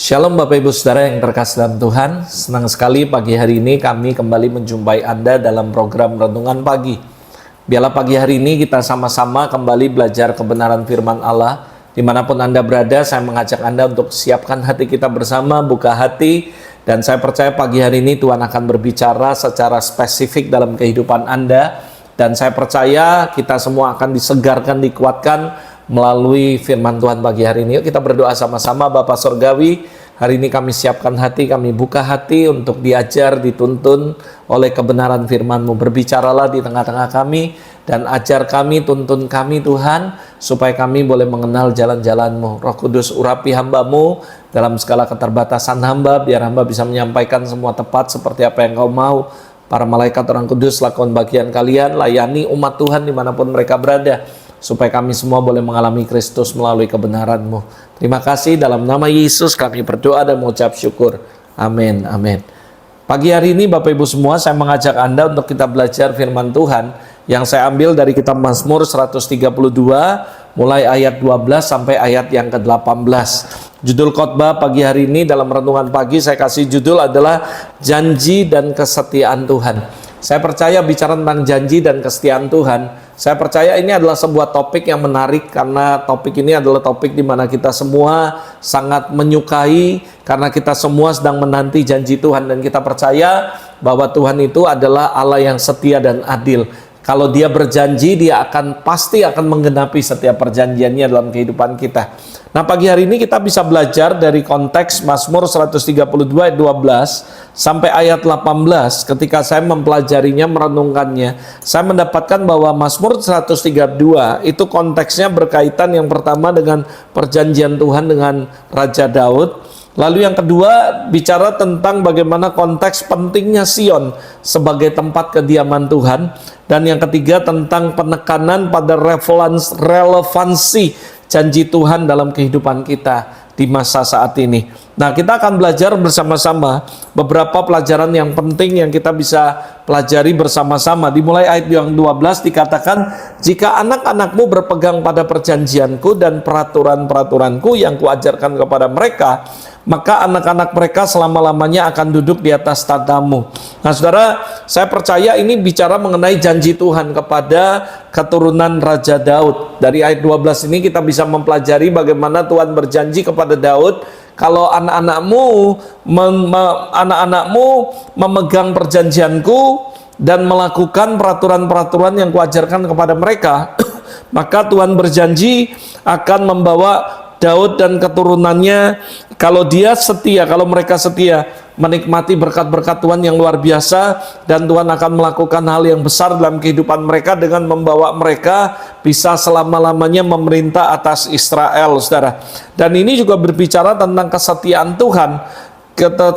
Shalom Bapak Ibu Saudara yang terkasih dalam Tuhan. Senang sekali pagi hari ini kami kembali menjumpai Anda dalam program Renungan Pagi. Biarlah pagi hari ini kita sama-sama kembali belajar kebenaran firman Allah. Dimanapun Anda berada, saya mengajak Anda untuk siapkan hati kita bersama, buka hati. Dan saya percaya pagi hari ini Tuhan akan berbicara secara spesifik dalam kehidupan Anda. Dan saya percaya kita semua akan disegarkan, dikuatkan melalui firman Tuhan pagi hari ini. Yuk kita berdoa sama-sama. Bapa Surgawi, hari ini kami siapkan hati, kami buka hati untuk diajar, dituntun oleh kebenaran firman-Mu. Berbicaralah di tengah-tengah kami dan ajar kami, tuntun kami Tuhan, supaya kami boleh mengenal jalan-jalan-Mu. Roh Kudus, urapi hamba-Mu dalam segala keterbatasan hamba, biar hamba bisa menyampaikan semua tepat seperti apa yang Kau mau. Para malaikat orang kudus, lakukan bagian kalian, layani umat Tuhan dimanapun mereka berada, supaya kami semua boleh mengalami Kristus melalui kebenaran-Mu. Terima kasih, dalam nama Yesus kami berdoa dan mengucap syukur. Amin, amin. Pagi hari ini Bapak Ibu semua, saya mengajak Anda untuk kita belajar firman Tuhan yang saya ambil dari kitab Mazmur 132, mulai ayat 12 sampai ayat yang ke-18. Judul khotbah pagi hari ini dalam renungan pagi saya kasih judul adalah Janji dan Kesetiaan Tuhan. Saya percaya bicara tentang janji dan kesetiaan Tuhan, saya percaya ini adalah sebuah topik yang menarik, karena topik ini adalah topik di mana kita semua sangat menyukai, karena kita semua sedang menanti janji Tuhan, dan kita percaya bahwa Tuhan itu adalah Allah yang setia dan adil. Kalau Dia berjanji, Dia pasti akan menggenapi setiap perjanjiannya dalam kehidupan kita. Nah, pagi hari ini kita bisa belajar dari konteks Mazmur 132 ayat 12 sampai ayat 18. Ketika saya mempelajarinya, merenungkannya, saya mendapatkan bahwa Mazmur 132 itu konteksnya berkaitan yang pertama dengan perjanjian Tuhan dengan Raja Daud. Lalu yang kedua bicara tentang bagaimana konteks pentingnya Sion sebagai tempat kediaman Tuhan. Dan yang ketiga tentang penekanan pada relevansi janji Tuhan dalam kehidupan kita di masa saat ini. Nah, kita akan belajar bersama-sama beberapa pelajaran yang penting yang kita bisa pelajari bersama-sama. Dimulai ayat yang 12 dikatakan, jika anak-anakmu berpegang pada perjanjianku dan peraturan-peraturanku yang kuajarkan kepada mereka, maka anak-anak mereka selama-lamanya akan duduk di atas tatamu. Nah, saudara, saya percaya ini bicara mengenai janji Tuhan kepada keturunan Raja Daud. Dari ayat 12 ini kita bisa mempelajari bagaimana Tuhan berjanji kepada Daud, kalau anak-anakmu memegang perjanjianku dan melakukan peraturan-peraturan yang kuajarkan kepada mereka, maka Tuhan berjanji akan membawa Daud dan keturunannya, kalau mereka setia, menikmati berkat-berkat Tuhan yang luar biasa, dan Tuhan akan melakukan hal yang besar dalam kehidupan mereka dengan membawa mereka bisa selama-lamanya memerintah atas Israel, saudara. Dan ini juga berbicara tentang kesetiaan Tuhan,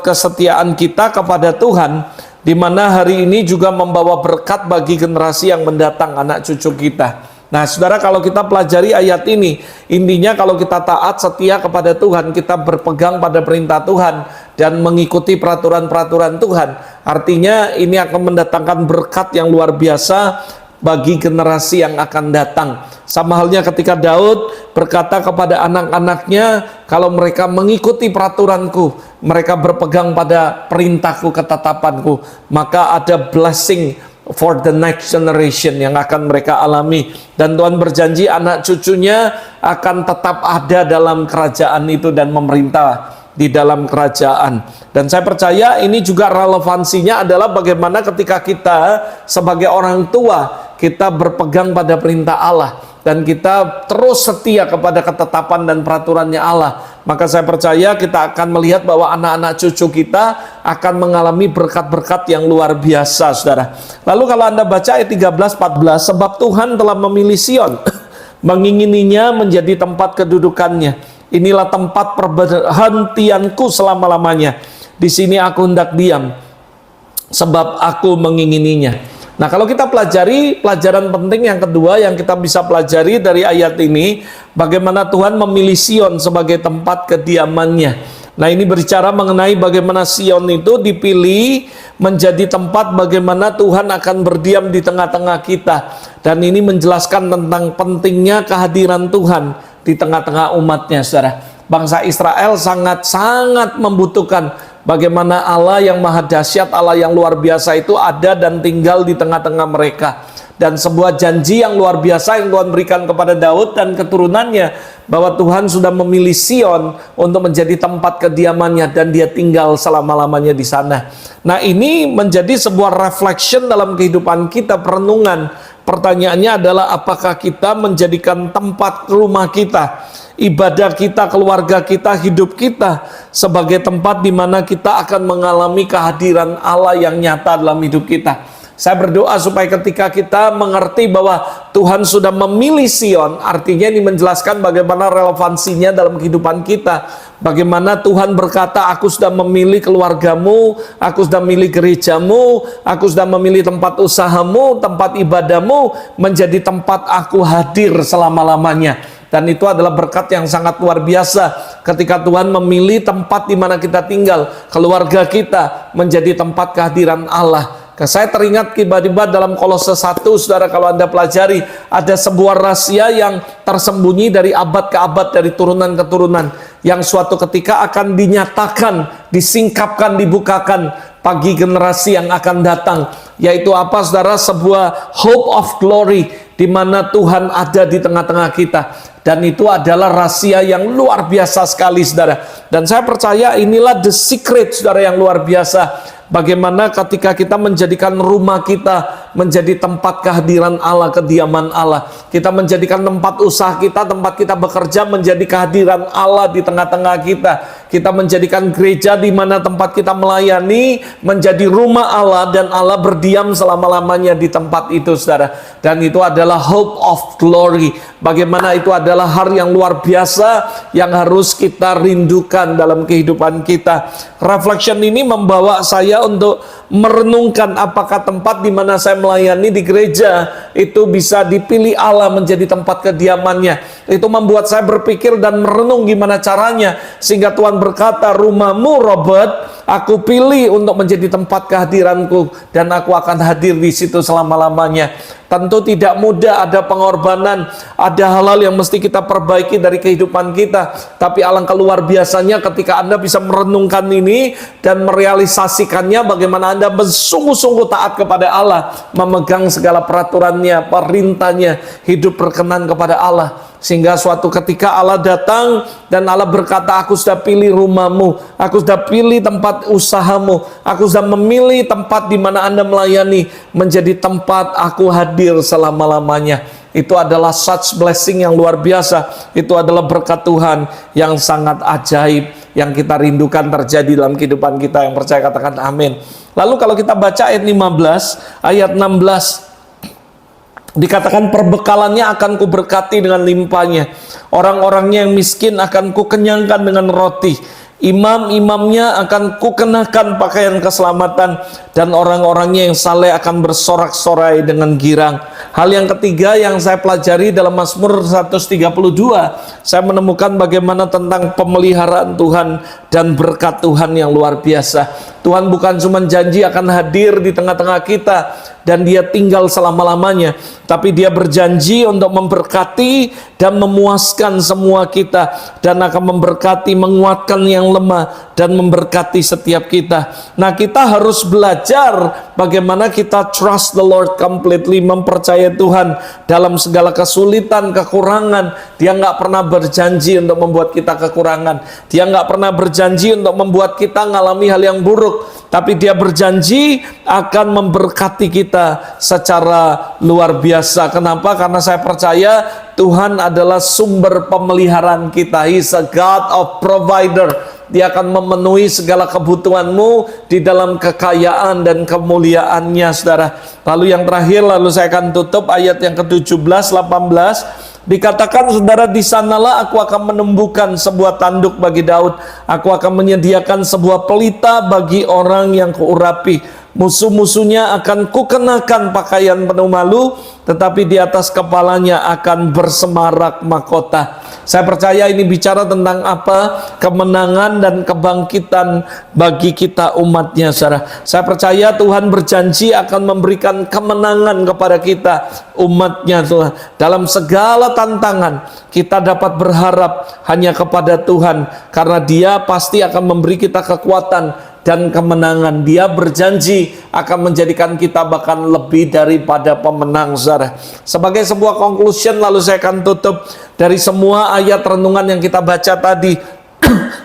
kesetiaan kita kepada Tuhan, di mana hari ini juga membawa berkat bagi generasi yang mendatang, anak cucu kita. Nah, saudara, kalau kita pelajari ayat ini, intinya kalau kita taat setia kepada Tuhan, kita berpegang pada perintah Tuhan dan mengikuti peraturan-peraturan Tuhan, artinya ini akan mendatangkan berkat yang luar biasa bagi generasi yang akan datang. Sama halnya ketika Daud berkata kepada anak-anaknya, kalau mereka mengikuti peraturanku, mereka berpegang pada perintahku, ketetapanku, maka ada blessing for the next generation yang akan mereka alami. Dan Tuhan berjanji anak cucunya akan tetap ada dalam kerajaan itu dan memerintah di dalam kerajaan. Dan saya percaya ini juga relevansinya adalah bagaimana ketika kita sebagai orang tua, kita berpegang pada perintah Allah dan kita terus setia kepada ketetapan dan peraturannya Allah, maka saya percaya kita akan melihat bahwa anak-anak cucu kita akan mengalami berkat-berkat yang luar biasa, saudara. Lalu kalau Anda baca ayat 13-14, sebab Tuhan telah memilih Sion, mengingininya menjadi tempat kedudukannya. Inilah tempat perhentianku selama-lamanya. Di sini aku hendak diam, sebab aku mengingininya. Nah, kalau kita pelajari pelajaran penting yang kedua yang kita bisa pelajari dari ayat ini, bagaimana Tuhan memilih Sion sebagai tempat kediamannya. Nah, ini berbicara mengenai bagaimana Sion itu dipilih menjadi tempat bagaimana Tuhan akan berdiam di tengah-tengah kita. Dan ini menjelaskan tentang pentingnya kehadiran Tuhan di tengah-tengah umatnya, saudara. Bangsa Israel sangat-sangat membutuhkan bagaimana Allah yang maha dahsyat, Allah yang luar biasa itu ada dan tinggal di tengah-tengah mereka. Dan sebuah janji yang luar biasa yang Tuhan berikan kepada Daud dan keturunannya, bahwa Tuhan sudah memilih Sion untuk menjadi tempat kediamannya dan dia tinggal selama-lamanya di sana. Nah, ini menjadi sebuah reflection dalam kehidupan kita, perenungan. Pertanyaannya adalah, apakah kita menjadikan tempat rumah kita, ibadah kita, keluarga kita, hidup kita sebagai tempat di mana kita akan mengalami kehadiran Allah yang nyata dalam hidup kita. Saya berdoa supaya ketika kita mengerti bahwa Tuhan sudah memilih Sion, artinya ini menjelaskan bagaimana relevansinya dalam kehidupan kita. Bagaimana Tuhan berkata, aku sudah memilih keluargamu, aku sudah memilih gerejamu, aku sudah memilih tempat usahamu, tempat ibadahmu, menjadi tempat aku hadir selama-lamanya. Dan itu adalah berkat yang sangat luar biasa ketika Tuhan memilih tempat di mana kita tinggal, keluarga kita menjadi tempat kehadiran Allah. Saya teringat tiba-tiba dalam Kolose 1, saudara, kalau Anda pelajari, ada sebuah rahasia yang tersembunyi dari abad ke abad, dari turunan ke turunan, yang suatu ketika akan dinyatakan, disingkapkan, dibukakan bagi generasi yang akan datang. Yaitu apa, saudara? Sebuah hope of glory, di mana Tuhan ada di tengah-tengah kita. Dan itu adalah rahasia yang luar biasa sekali, saudara. Dan saya percaya inilah the secret, saudara, yang luar biasa. Bagaimana ketika kita menjadikan rumah kita menjadi tempat kehadiran Allah, kediaman Allah. Kita menjadikan tempat usaha kita, tempat kita bekerja menjadi kehadiran Allah di tengah-tengah kita. Kita menjadikan gereja di mana tempat kita melayani menjadi rumah Allah, dan Allah berdiam selama-lamanya di tempat itu, saudara. Dan itu adalah hope of glory. Bagaimana itu adalah hal yang luar biasa yang harus kita rindukan dalam kehidupan kita. Reflection ini membawa saya untuk merenungkan apakah tempat di mana saya melayani di gereja itu bisa dipilih Allah menjadi tempat kediamannya. Itu membuat saya berpikir dan merenung gimana caranya, sehingga Tuhan berkata, rumahmu Robert, aku pilih untuk menjadi tempat kehadiranku, dan aku akan hadir di situ selama-lamanya. Tentu tidak mudah, ada pengorbanan, ada hal-hal yang mesti kita perbaiki dari kehidupan kita. Tapi alangkah luar biasanya ketika Anda bisa merenungkan ini dan merealisasikannya, bagaimana Anda bersungguh-sungguh taat kepada Allah, memegang segala peraturannya, perintahnya, hidup berkenan kepada Allah. Sehingga suatu ketika Allah datang dan Allah berkata, aku sudah pilih rumahmu, aku sudah pilih tempat usahamu, aku sudah memilih tempat di mana Anda melayani menjadi tempat aku hadir selama-lamanya. Itu adalah such blessing yang luar biasa. Itu adalah berkat Tuhan yang sangat ajaib, yang kita rindukan terjadi dalam kehidupan kita. Yang percaya katakan amin. Lalu kalau kita baca ayat 15, ayat 16, dikatakan perbekalannya akan kuberkati dengan limpahnya, orang-orangnya yang miskin akan kukenyangkan dengan roti, imam-imamnya akan kukenakan pakaian keselamatan, dan orang-orangnya yang saleh akan bersorak-sorai dengan girang. Hal yang ketiga yang saya pelajari dalam Mazmur 132, saya menemukan bagaimana tentang pemeliharaan Tuhan dan berkat Tuhan yang luar biasa. Tuhan bukan cuma janji akan hadir di tengah-tengah kita dan dia tinggal selama-lamanya, tapi dia berjanji untuk memberkati dan memuaskan semua kita, dan akan memberkati, menguatkan yang lemah, dan memberkati setiap kita. Nah, kita harus belajar bagaimana kita trust the Lord completely, mempercayai Tuhan dalam segala kesulitan, kekurangan. Dia nggak pernah berjanji untuk membuat kita kekurangan. Dia nggak pernah berjanji untuk membuat kita mengalami hal yang buruk, tapi dia berjanji akan memberkati kita secara luar biasa. Kenapa? Karena saya percaya Tuhan adalah sumber pemeliharaan kita. He is a God of provider. Dia akan memenuhi segala kebutuhanmu di dalam kekayaan dan kemuliaannya, saudara. Lalu yang terakhir, lalu saya akan tutup ayat yang ke-17, 18. Dikatakan, saudara, di sanalah aku akan menumbuhkan sebuah tanduk bagi Daud. Aku akan menyediakan sebuah pelita bagi orang yang kuurapi. Musuh-musuhnya akan kukenakan pakaian penuh malu, tetapi di atas kepalanya akan bersemarak mahkota. Saya percaya ini bicara tentang apa? Kemenangan dan kebangkitan bagi kita umatnya, saudara. Saya percaya Tuhan berjanji akan memberikan kemenangan kepada kita umatnya, Tuhan. Dalam segala tantangan kita dapat berharap hanya kepada Tuhan, karena Dia pasti akan memberi kita kekuatan dan kemenangan. Dia berjanji akan menjadikan kita bahkan lebih daripada pemenang, saudara. Sebagai sebuah conclusion, lalu saya akan tutup dari semua ayat renungan yang kita baca tadi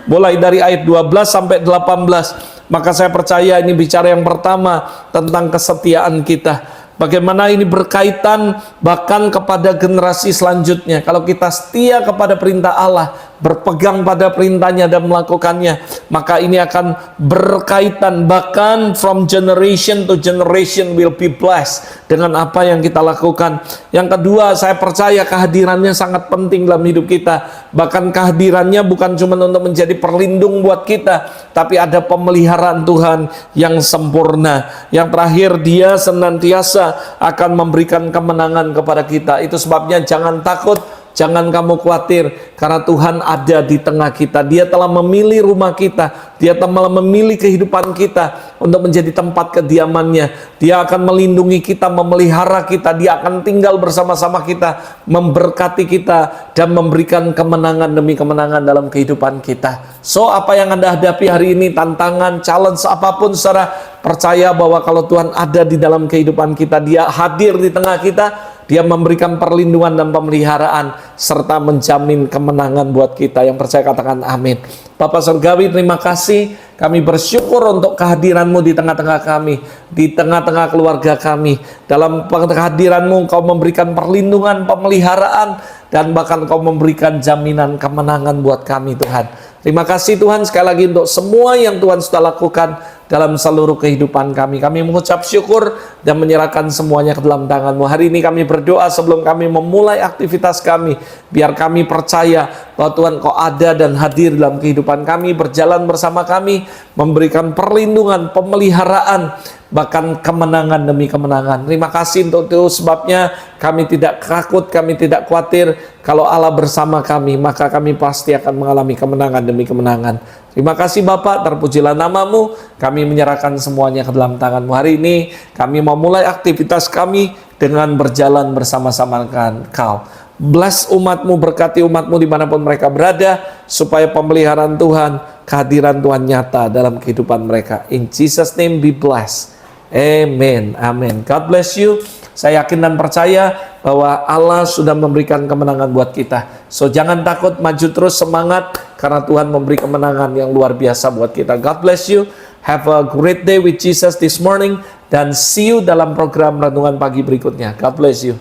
mulai dari ayat 12 sampai 18. Maka saya percaya ini bicara yang pertama tentang kesetiaan kita. Bagaimana ini berkaitan bahkan kepada generasi selanjutnya. Kalau kita setia kepada perintah Allah, berpegang pada perintahnya dan melakukannya, maka ini akan berkaitan bahkan from generation to generation will be blessed dengan apa yang kita lakukan. Yang kedua, saya percaya kehadirannya sangat penting dalam hidup kita. Bahkan kehadirannya bukan cuma untuk menjadi perlindung buat kita, tapi ada pemeliharaan Tuhan yang sempurna. Yang terakhir, Dia senantiasa akan memberikan kemenangan kepada kita. Itu sebabnya jangan takut, jangan kamu khawatir, karena Tuhan ada di tengah kita. Dia telah memilih rumah kita, Dia telah memilih kehidupan kita untuk menjadi tempat kediamannya. Dia akan melindungi kita, memelihara kita. Dia akan tinggal bersama-sama kita, memberkati kita, dan memberikan kemenangan demi kemenangan dalam kehidupan kita. So, apa yang Anda hadapi hari ini, tantangan, challenge apapun, saudara, percaya bahwa kalau Tuhan ada di dalam kehidupan kita, Dia hadir di tengah kita, Dia memberikan perlindungan dan pemeliharaan serta menjamin kemenangan buat kita. Yang percaya katakan amin. Bapak Surgawi, terima kasih. Kami bersyukur untuk kehadiran-Mu di tengah-tengah kami, di tengah-tengah keluarga kami. Dalam kehadiran-Mu Engkau memberikan perlindungan, pemeliharaan, dan bahkan Engkau memberikan jaminan kemenangan buat kami, Tuhan. Terima kasih Tuhan sekali lagi untuk semua yang Tuhan sudah lakukan dalam seluruh kehidupan kami. Kami mengucap syukur dan menyerahkan semuanya ke dalam tangan-Mu. Hari ini kami berdoa sebelum kami memulai aktivitas kami, biar kami percaya bahwa Tuhan Kau ada dan hadir dalam kehidupan kami, berjalan bersama kami, memberikan perlindungan, pemeliharaan, bahkan kemenangan demi kemenangan. Terima kasih untuk itu, sebabnya kami tidak takut, kami tidak khawatir. Kalau Allah bersama kami, maka kami pasti akan mengalami kemenangan demi kemenangan. Terima kasih Bapak, terpujilah nama-Mu. Kami menyerahkan semuanya ke dalam tangan-Mu. Hari ini kami mau mulai aktivitas kami dengan berjalan bersama-sama dengan Kau. Bless umat-Mu, berkati umat-Mu dimanapun mereka berada, supaya pemeliharaan Tuhan, kehadiran Tuhan nyata dalam kehidupan mereka. In Jesus' name be blessed. Amen. Amen. God bless you. Saya yakin dan percaya bahwa Allah sudah memberikan kemenangan buat kita. So jangan takut, maju terus, semangat, karena Tuhan memberi kemenangan yang luar biasa buat kita. God bless you. Have a great day with Jesus this morning, dan see you dalam program Renungan Pagi berikutnya. God bless you.